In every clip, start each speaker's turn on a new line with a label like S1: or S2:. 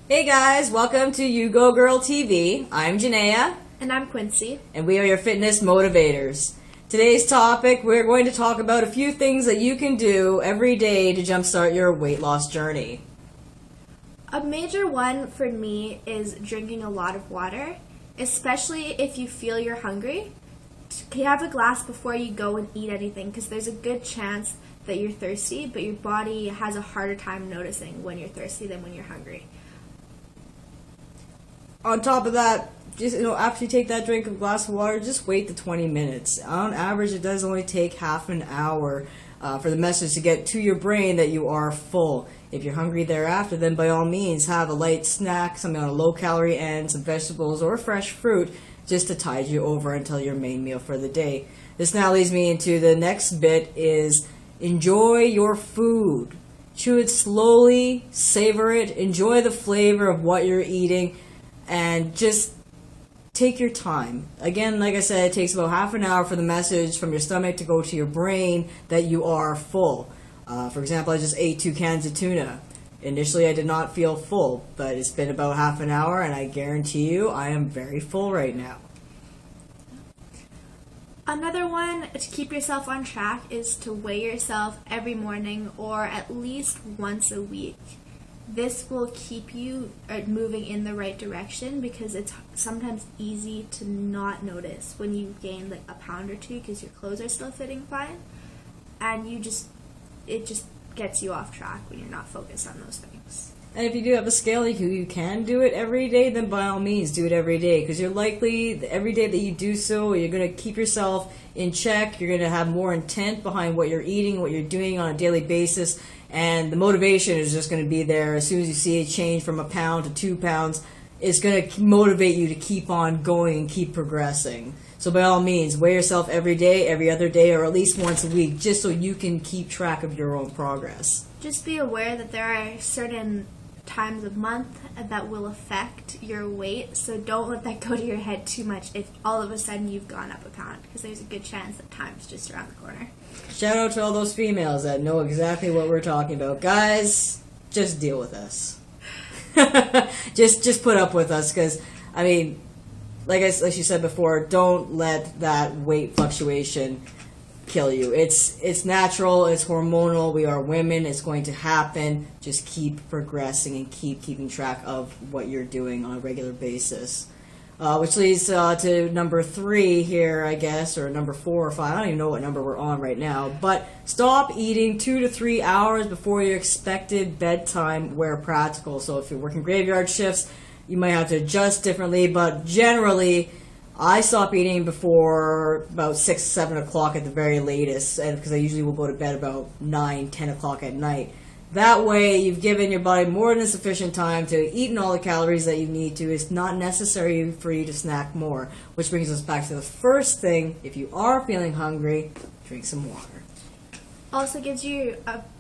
S1: Hey guys, welcome to You Go Girl TV. I'm Janaea.
S2: And I'm Quincy.
S1: And we are your fitness motivators. Today's topic, we're going to talk about a few things that you can do every day to jumpstart your weight loss journey.
S2: A major one for me is drinking a lot of water, especially if you feel you're hungry. Have a glass before you go and eat anything, because there's a good chance that you're thirsty, but your body has a harder time noticing when you're thirsty than when you're hungry.
S1: On top of that, just after you take that drink of glass of water, just wait the 20 minutes. On average, it does only take half an hour for the message to get to your brain that you are full. If you're hungry thereafter, then by all means have a light snack, something on a low calorie end, some vegetables or fresh fruit, just to tide you over until your main meal for the day. This now leads me into the next bit is enjoy your food. Chew it slowly, savor it, enjoy the flavor of what you're eating, and just take your time. Again, like I said, it takes about half an hour for the message from your stomach to go to your brain that you are full. For example, I just ate 2 cans of tuna. Initially, I did not feel full, but it's been about half an hour, and I guarantee you I am very full right now.
S2: Another one to keep yourself on track is to weigh yourself every morning or at least once a week. This will keep you moving in the right direction, because it's sometimes easy to not notice when you gain like a pound or two because your clothes are still fitting fine, and it just gets you off track when you're not focused on those things.
S1: And if you do have a scale, you can do it every day, then by all means do it every day, because you're likely every day that you do so, you're going to keep yourself in check. You're going to have more intent behind what you're eating, what you're doing on a daily basis, and the motivation is just going to be there. As soon as you see a change from a pound to 2 pounds, it's going to motivate you to keep on going and keep progressing. So by all means, weigh yourself every day, every other day, or at least once a week, just so you can keep track of your own progress.
S2: Just be aware that there are certain times of month that will affect your weight, so don't let that go to your head too much if all of a sudden you've gone up a pound, because there's a good chance that time's just around the corner.
S1: Shout out to all those females that know exactly what we're talking about. Guys, just deal with us. just put up with us, because I mean, like you said before, don't let that weight fluctuation kill you. It's natural, it's hormonal, we are women, it's going to happen. Just keep progressing and keep keeping track of what you're doing on a regular basis. Which leads to number 3 here, I guess, or number 4 or 5. I don't even know what number we're on right now. But stop eating 2 to 3 hours before your expected bedtime where practical. So if you're working graveyard shifts, you might have to adjust differently, but generally I stop eating before about 6, 7 o'clock at the very latest, and because I usually will go to bed about 9, 10 o'clock at night. That way, you've given your body more than sufficient time to eat in all the calories that you need to. It's not necessary for you to snack more, which brings us back to the first thing. If you are feeling hungry, drink some water.
S2: Also gives your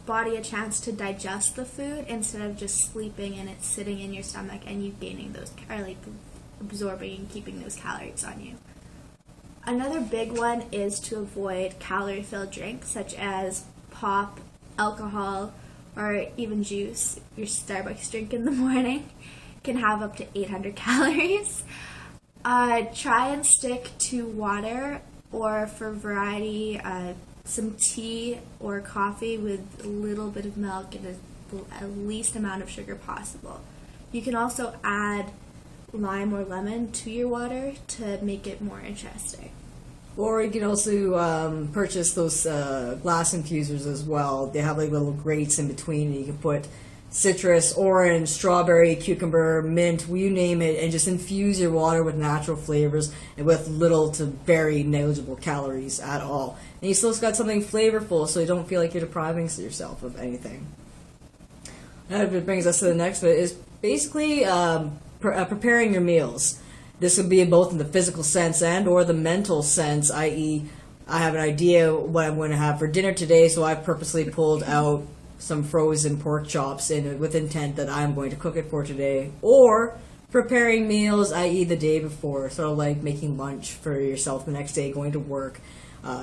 S2: body a chance to digest the food instead of just sleeping and it sitting in your stomach and you gaining those, or like absorbing and keeping those calories on you. Another big one is to avoid calorie-filled drinks such as pop, alcohol, or even juice. Your Starbucks drink in the morning can have up to 800 calories. Try and stick to water, or for variety, some tea or coffee with a little bit of milk and the least amount of sugar possible. You can also add lime or lemon to your water to make it more interesting.
S1: Or you can also purchase those glass infusers as well. They have like little grates in between, and you can put citrus, orange, strawberry, cucumber, mint, you name it, and just infuse your water with natural flavors and with little to very negligible calories at all. And you still got something flavorful, so you don't feel like you're depriving yourself of anything. That brings us to the next bit, is basically preparing your meals. This would be both in the physical sense and or the mental sense, i.e. I have an idea what I'm going to have for dinner today, so I've purposely pulled out some frozen pork chops with intent that I'm going to cook it for today. Or preparing meals, i.e. the day before, sort of like making lunch for yourself the next day, going to work.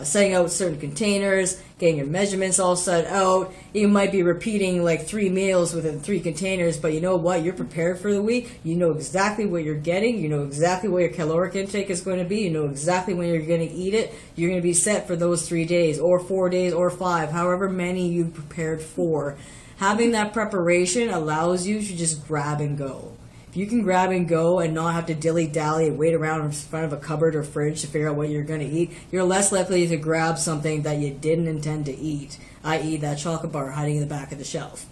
S1: setting out certain containers, getting your measurements all set out. You might be repeating like 3 meals within 3 containers, but you know what? You're prepared for the week. You know exactly what you're getting. You know exactly what your caloric intake is going to be. You know exactly when you're going to eat it. You're going to be set for those 3 days or 4 days or 5, however many you prepared for. Having that preparation allows you to just grab and go. If you can grab and go and not have to dilly-dally and wait around in front of a cupboard or fridge to figure out what you're going to eat, you're less likely to grab something that you didn't intend to eat, i.e. that chocolate bar hiding in the back of the shelf.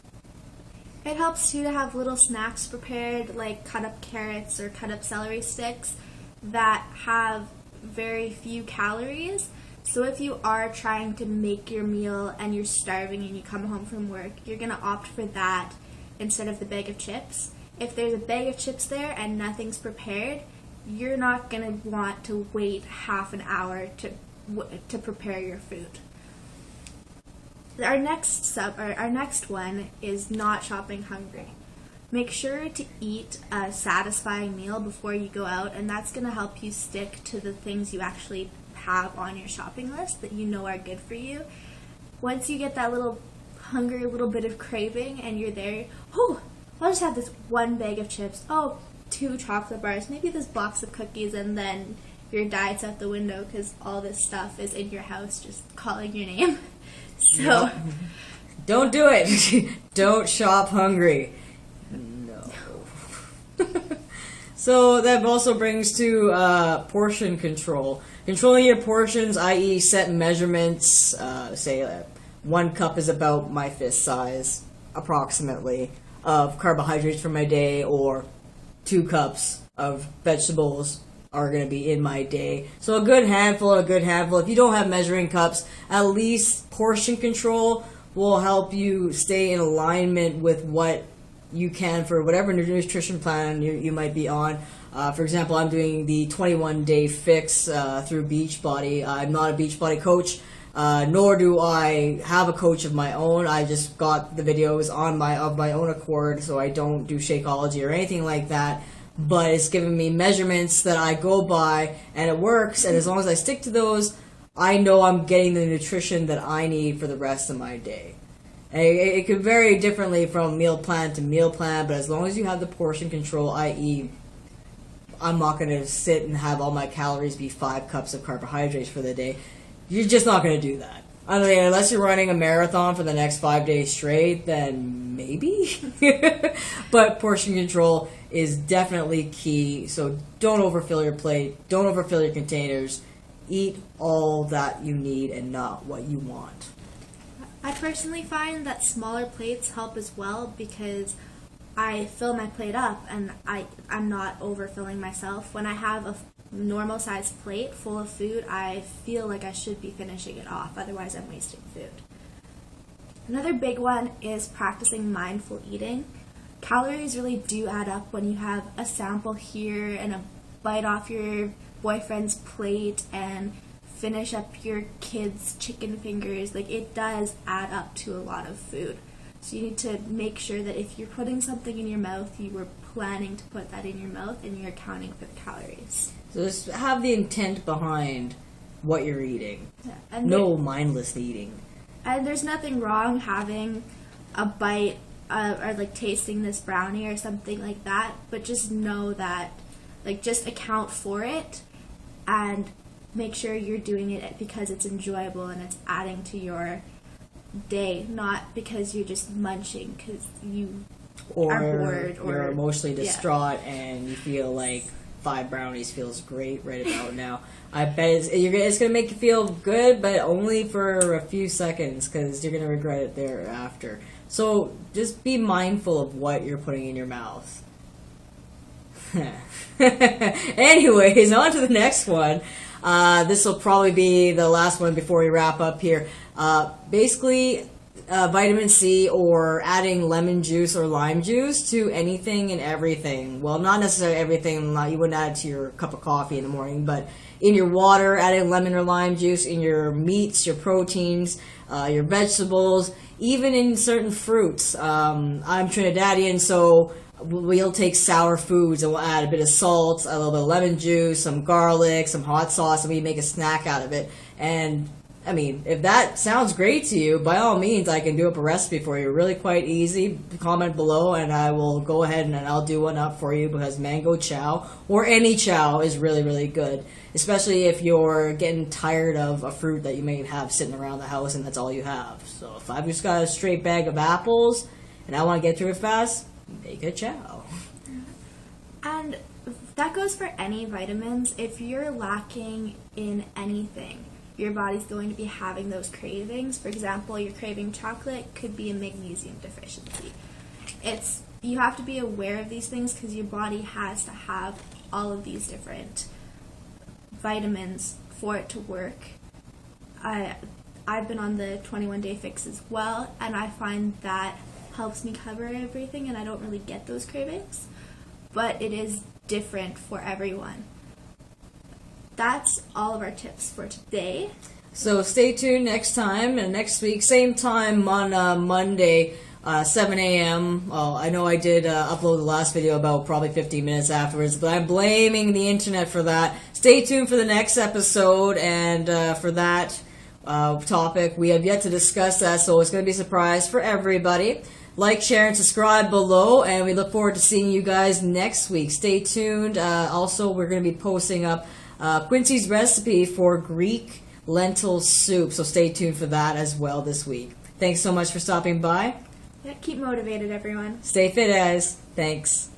S2: It helps too to have little snacks prepared, like cut up carrots or cut up celery sticks that have very few calories. So if you are trying to make your meal and you're starving and you come home from work, you're going to opt for that instead of the bag of chips. If there's a bag of chips there and nothing's prepared, you're not going to want to wait half an hour to prepare your food. Our next one is not shopping hungry. Make sure to eat a satisfying meal before you go out, and that's going to help you stick to the things you actually have on your shopping list that you know are good for you. Once you get that little hungry little bit of craving and you're there, I'll just have this one bag of chips, 2 chocolate bars, maybe this box of cookies, and then your diet's out the window because all this stuff is in your house just calling your name. So,
S1: yep. Don't do it. Don't shop hungry. No. So that also brings to portion control. Controlling your portions, i.e. set measurements, say 1 cup is about my fist size, approximately, of carbohydrates for my day, or 2 cups of vegetables are going to be in my day. So a good handful. If you don't have measuring cups, at least portion control will help you stay in alignment with what you can for whatever nutrition plan you might be on. For example, I'm doing the 21-day fix through Beachbody. I'm not a Beachbody coach, nor do I have a coach of my own. I just got the videos of my own accord, so I don't do Shakeology or anything like that. But it's giving me measurements that I go by, and it works. And as long as I stick to those, I know I'm getting the nutrition that I need for the rest of my day. And it could vary differently from meal plan to meal plan, but as long as you have the portion control, i.e., I'm not going to sit and have all my calories be 5 cups of carbohydrates for the day. You're just not going to do that. I mean, unless you're running a marathon for the next 5 days straight, then maybe. But portion control is definitely key. So don't overfill your plate. Don't overfill your containers. Eat all that you need and not what you want.
S2: I personally find that smaller plates help as well because I fill my plate up and I'm not overfilling myself. When I have a normal sized plate full of food, I feel like I should be finishing it off, otherwise I'm wasting food. Another big one is practicing mindful eating. Calories really do add up when you have a sample here and a bite off your boyfriend's plate and finish up your kids' chicken fingers. Like, it does add up to a lot of food. So you need to make sure that if you're putting something in your mouth, you were planning to put that in your mouth and you're accounting for the calories.
S1: So just have the intent behind what you're eating.
S2: Yeah, and
S1: no mindless eating.
S2: And there's nothing wrong having a bite or like tasting this brownie or something like that, but just know that, like, just account for it and make sure you're doing it because it's enjoyable and it's adding to your day, not because you're just munching because you are bored or
S1: you're emotionally distraught and you feel like 5 brownies feels great right about now. I bet it's going to make you feel good, but only for a few seconds because you're going to regret it thereafter. So just be mindful of what you're putting in your mouth. Anyways, on to the next one. This will probably be the last one before we wrap up here. Basically, vitamin C or adding lemon juice or lime juice to anything and everything. Well, not necessarily everything. You wouldn't add it to your cup of coffee in the morning, but in your water, adding lemon or lime juice, in your meats, your proteins, your vegetables, even in certain fruits. I'm Trinidadian, so we'll take sour foods and we'll add a bit of salt, a little bit of lemon juice, some garlic, some hot sauce, and we make a snack out of it. And I mean, if that sounds great to you, by all means, I can do up a recipe for you. Really quite easy. Comment below, and I will go ahead and I'll do one up for you, because mango chow, or any chow, is really, really good. Especially if you're getting tired of a fruit that you may have sitting around the house and that's all you have. So if I've just got a straight bag of apples and I want to get through it fast, make a chow.
S2: And that goes for any vitamins. If you're lacking in anything, your body's going to be having those cravings. For example, you're craving chocolate, could be a magnesium deficiency. You have to be aware of these things, because your body has to have all of these different vitamins for it to work. I've been on the 21-day fix as well, and I find that helps me cover everything, and I don't really get those cravings. But it is different for everyone. That's all of our tips for today.
S1: So stay tuned next time, and next week, same time on Monday, 7 a.m. Well, I know I did upload the last video about probably 15 minutes afterwards, but I'm blaming the internet for that. Stay tuned for the next episode, and for that topic, we have yet to discuss that, so it's going to be a surprise for everybody. Like, share, and subscribe below, and we look forward to seeing you guys next week. Stay tuned. Also, we're going to be posting up Quincy's recipe for Greek lentil soup, so stay tuned for that as well this week. Thanks so much for stopping by.
S2: Yeah, keep motivated, everyone.
S1: Stay fit, guys. Thanks.